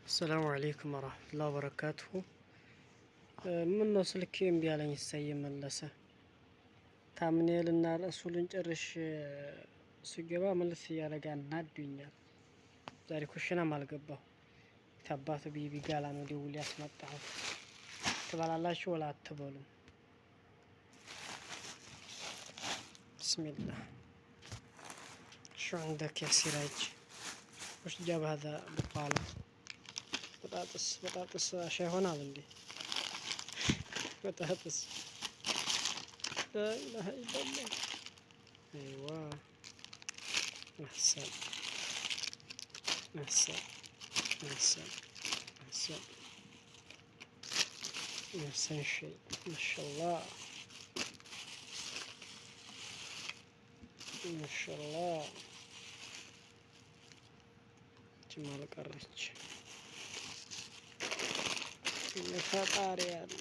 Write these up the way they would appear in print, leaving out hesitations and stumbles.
السلام عليكم ورحمة الله وبركاته. من نوصلك بيالين السيم اللسة تامنيل النار أسولن جرش سجبا ملث يالجان نادوينيا زاري كوشنا مالقبه تبات بيبي قالا نودي ولي اسمت تعف تبال الله شو ولا تبولم. بسم الله. شو عندك يا سراج؟ وش جاب هذا بقالة؟ بطاطس شيء هنا عندي بطاطس. لا إله إلا الله. أيوة أحسن أحسن أحسن أحسن أحسن شيء ما شاء الله ما شاء الله. جمال قرش ፈጣሪ ያለ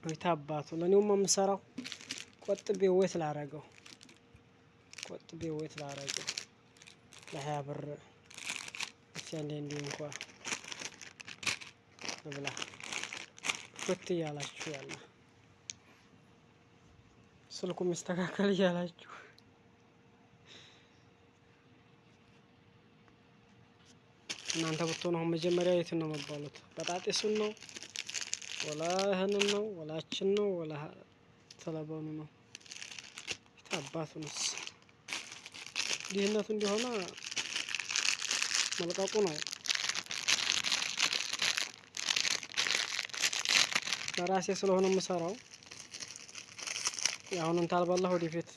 ወይታባቱ ለኔውም የምሰራው ቆጥቤ ወይት ላረገው ለ20 ብር እስኪ እንኳን ብላ ወጥ ያላችሁ ያለ ስልኩ መስተካከል ያላችሁ እናንተ ብትሆኑ አሁን መጀመሪያ የት ነው መባሉት? በጣጤሱን ነው ወላ ይሄንን ነው ወላችን ነው ወላ ተለበኑ ነው? ታባቱንስ ዲህነቱ እንዲሆነ መልቀቁ ነው። ለራሴ ስለሆነ የምሰራው ያሁንን ታልበላሁ ወደፊት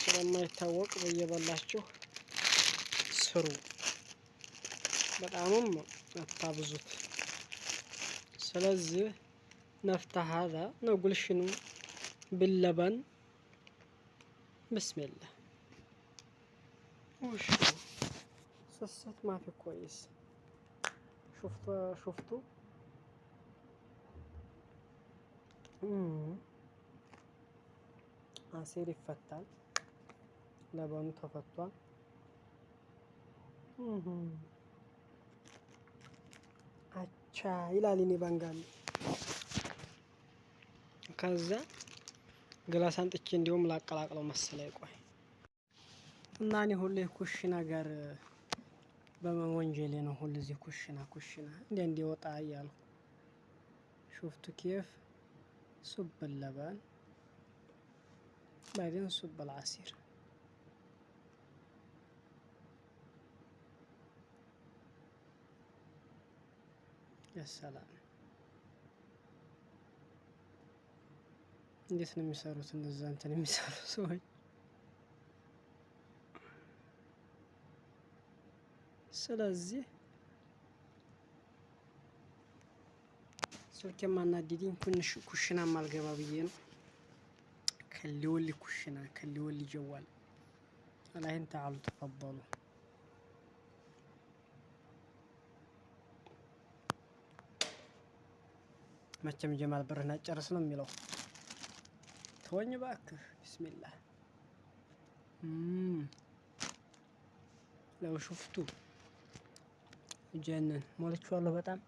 ስለማይታወቅ በየበላችሁ ስሩ። በጣምም አታብዙት። ስለዚህ نفتح هذا نقول شنو باللبن. بسم الله. وش سست ما في كويس. شفتوا عصير يفتل لبن تفتل አቻ ይላል እኔ ባንጋል ከዛ ግላስ አንጥቼ እንዲሁም ላቀላቅለው መሰለኝ። ቆይ እና እኔ ሁሌ ኩሽና ጋር በመወንጀሌ ነው ሁሌ እዚህ ኩሽና እንደ ወጣ እያልኩ شفت كيف صب اللبن بعدين صب العصير. يا سلام እንዴት ነው የሚሰሩት እንደዛ እንትን የሚሰሩ ሰዎች? ስለዚህ ስልኬ ማናዲዲን ኩሽና ማልገባ ብዬ ነው። ከሊወሊ ኩሽና ከሊወሊ ጀዋል አላህን ተዓሉ ተፈضሉ። መቼም ጀማል ብርህን አጨርስ ነው የሚለው። ተወኝ እባክህ። ቢስሚላህ ለው ሹፍቱ ጀነን ሞልቼዋለሁ በጣም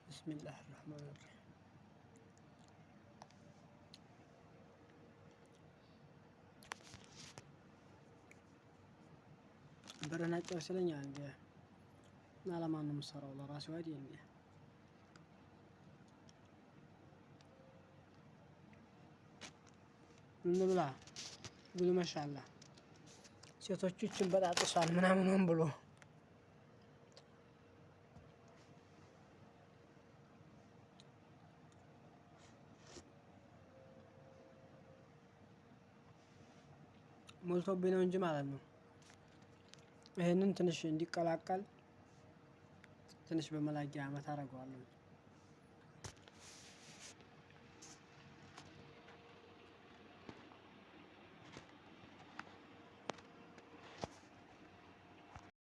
ቢስሚላህ الرحمن الرحيم. ብርህን አጨርስ ይለኛል እንዴ? እና ለማን ነው የምሰራው? ለራሴ አይደል እንዴ? እንብላ ብሉ ማሻአላ። ሴቶቹ እችን በጣጥሷል ምናምን ብሎ ሞልቶብኝ ነው እንጂ ማለት ነው። ይሄንን ትንሽ እንዲቀላቀል ትንሽ በመላጊያ አመት አደርገዋለሁ።